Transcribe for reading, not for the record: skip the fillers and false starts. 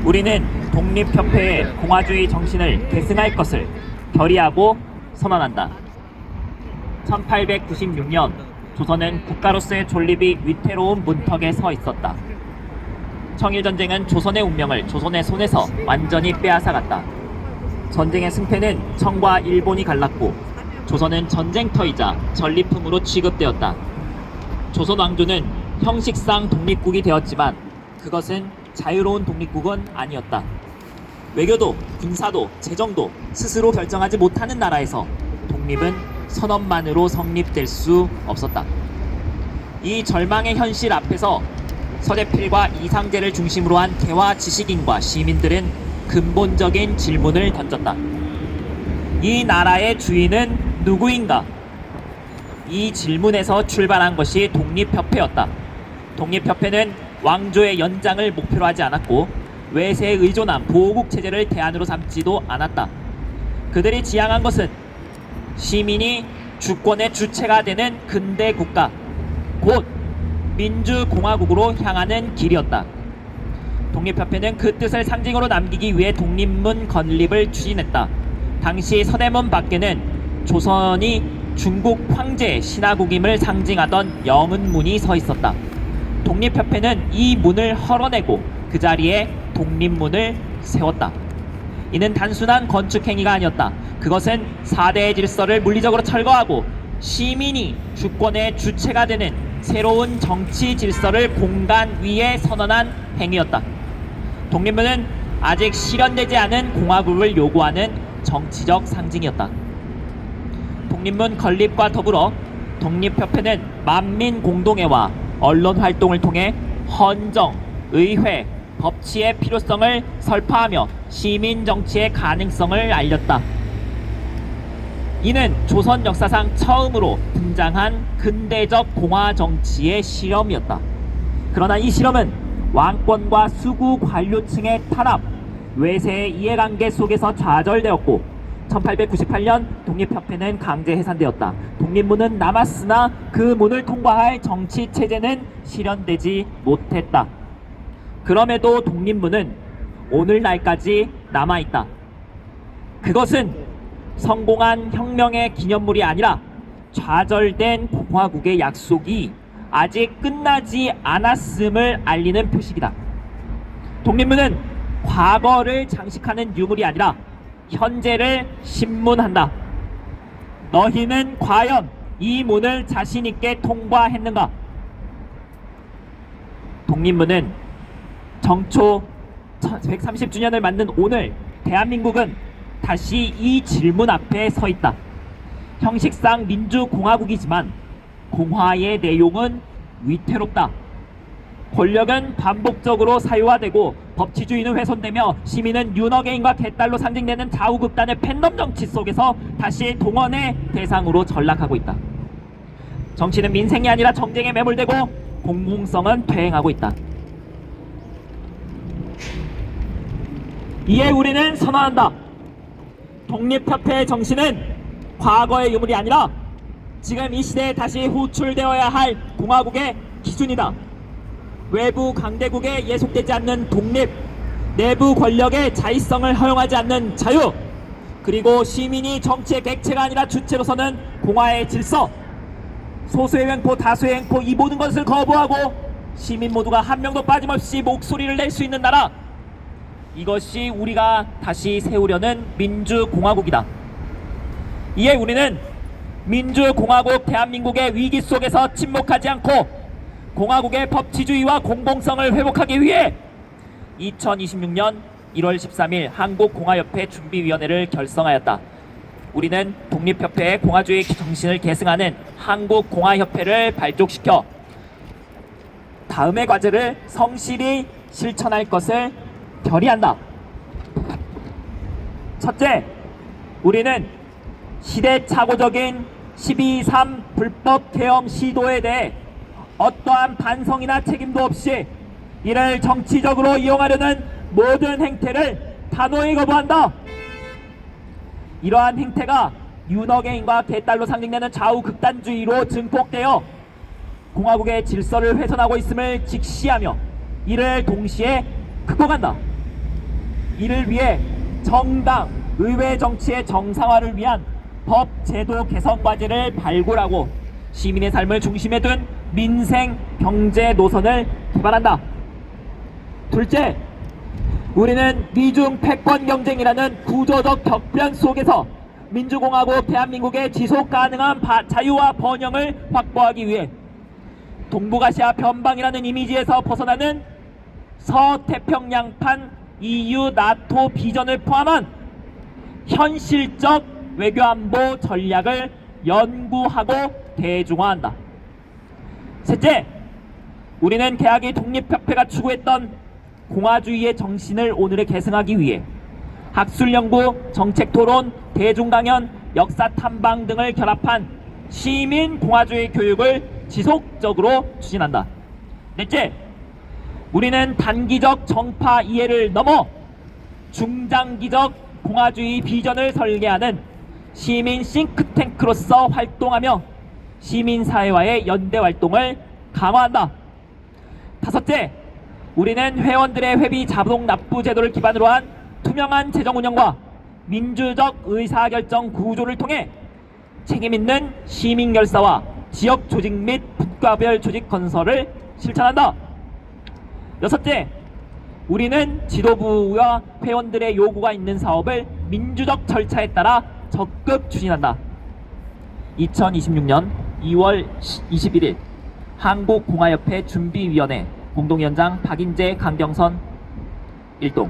우리는 독립협회의 공화주의 정신을 계승할 것을 결의하고 선언한다. 1896년 조선은 국가로서의 존립이 위태로운 문턱에 서 있었다. 청일전쟁은 조선의 운명을 조선의 손에서 완전히 빼앗아갔다. 전쟁의 승패는 청과 일본이 갈랐고 조선은 전쟁터이자 전리품으로 취급되었다. 조선 왕조는 형식상 독립국이 되었지만 그것은 자유로운 독립국은 아니었다. 외교도 군사도 재정도 스스로 결정하지 못하는 나라에서 독립은 선언만으로 성립될 수 없었다. 이 절망의 현실 앞에서 서대필과 이상제를 중심으로 한 개화 지식인과 시민들은 근본적인 질문을 던졌다. 이 나라의 주인은 누구인가? 이 질문에서 출발한 것이 독립협회였다. 독립협회는 왕조의 연장을 목표로 하지 않았고 외세에 의존한 보호국 체제를 대안으로 삼지도 않았다. 그들이 지향한 것은 시민이 주권의 주체가 되는 근대 국가, 곧 민주공화국으로 향하는 길이었다. 독립협회는 그 뜻을 상징으로 남기기 위해 독립문 건립을 추진했다. 당시 서대문 밖에는 조선이 중국 황제의 신하국임을 상징하던 영은문이 서 있었다. 독립협회는 이 문을 헐어내고 그 자리에 독립문을 세웠다. 이는 단순한 건축행위가 아니었다. 그것은 4대의 질서를 물리적으로 철거하고 시민이 주권의 주체가 되는 새로운 정치 질서를 공간 위에 선언한 행위였다. 독립문은 아직 실현되지 않은 공화국을 요구하는 정치적 상징이었다. 독립문 건립과 더불어 독립협회는 만민공동회와 언론활동을 통해 헌정, 의회, 법치의 필요성을 설파하며 시민정치의 가능성을 알렸다. 이는 조선 역사상 처음으로 등장한 근대적 공화정치의 실험이었다. 그러나 이 실험은 왕권과 수구 관료층의 탄압, 외세의 이해관계 속에서 좌절되었고 1898년 독립협회는 강제 해산되었다. 독립문은 남았으나 그 문을 통과할 정치체제는 실현되지 못했다. 그럼에도 독립문은 오늘날까지 남아있다. 그것은 성공한 혁명의 기념물이 아니라 좌절된 공화국의 약속이 아직 끝나지 않았음을 알리는 표식이다. 독립문은 과거를 장식하는 유물이 아니라 현재를 신문한다. 너희는 과연 이 문을 자신있게 통과했는가? 독립문은 정초 130주년을 맞는 오늘 대한민국은 다시 이 질문 앞에 서 있다. 형식상 민주공화국이지만 공화의 내용은 위태롭다. 권력은 반복적으로 사유화되고 법치주의는 훼손되며 시민은 윤어게인과 개딸로 상징되는 좌우극단의 팬덤 정치 속에서 다시 동원의 대상으로 전락하고 있다. 정치는 민생이 아니라 정쟁에 매몰되고 공공성은 퇴행하고 있다. 이에 우리는 선언한다. 독립협회의 정신은 과거의 유물이 아니라 지금 이 시대에 다시 호출되어야 할 공화국의 기준이다. 외부 강대국에 예속되지 않는 독립, 내부 권력의 자의성을 허용하지 않는 자유, 그리고 시민이 정치의 객체가 아니라 주체로서는 공화의 질서, 소수의 횡포, 다수의 횡포, 이 모든 것을 거부하고 시민 모두가 한 명도 빠짐없이 목소리를 낼 수 있는 나라, 이것이 우리가 다시 세우려는 민주공화국이다. 이에 우리는 민주공화국 대한민국의 위기 속에서 침묵하지 않고 공화국의 법치주의와 공공성을 회복하기 위해 2026년 1월 13일 한국공화협회 준비위원회를 결성하였다. 우리는 독립협회의 공화주의 정신을 계승하는 한국공화협회를 발족시켜 다음의 과제를 성실히 실천할 것을 결의한다. 첫째, 우리는 시대착오적인 12.3 불법 계엄 시도에 대해 어떠한 반성이나 책임도 없이 이를 정치적으로 이용하려는 모든 행태를 단호히 거부한다. 이러한 행태가 윤어게인과 개딸로 상징되는 좌우극단주의로 증폭되어 공화국의 질서를 훼손하고 있음을 직시하며 이를 동시에 극복한다. 이를 위해 정당, 의회 정치의 정상화를 위한 법, 제도 개선 과제를 발굴하고 시민의 삶을 중심에 둔 민생, 경제 노선을 개발한다. 둘째, 우리는 미중 패권 경쟁이라는 구조적 격변 속에서 민주공화국 대한민국의 지속 가능한 자유와 번영을 확보하기 위해 동북아시아 변방이라는 이미지에서 벗어나는 서태평양판 EU, 나토 비전을 포함한 현실적 외교안보 전략을 연구하고 대중화한다. 셋째, 우리는 개학의 독립협회가 추구했던 공화주의의 정신을 오늘에 계승하기 위해 학술연구, 정책토론, 대중강연, 역사탐방 등을 결합한 시민공화주의 교육을 지속적으로 추진한다. 넷째, 우리는 단기적 정파 이해를 넘어 중장기적 공화주의 비전을 설계하는 시민 싱크탱크로서 활동하며 시민사회와의 연대 활동을 강화한다. 다섯째, 우리는 회원들의 회비 자동 납부 제도를 기반으로 한 투명한 재정 운영과 민주적 의사결정 구조를 통해 책임있는 시민결사와 지역 조직 및 국가별 조직 건설을 실천한다. 여섯째, 우리는 지도부와 회원들의 요구가 있는 사업을 민주적 절차에 따라 적극 추진한다. 2026년 2월 21일 한국공화협회 준비위원회 공동위원장 박인재, 강경선 일동.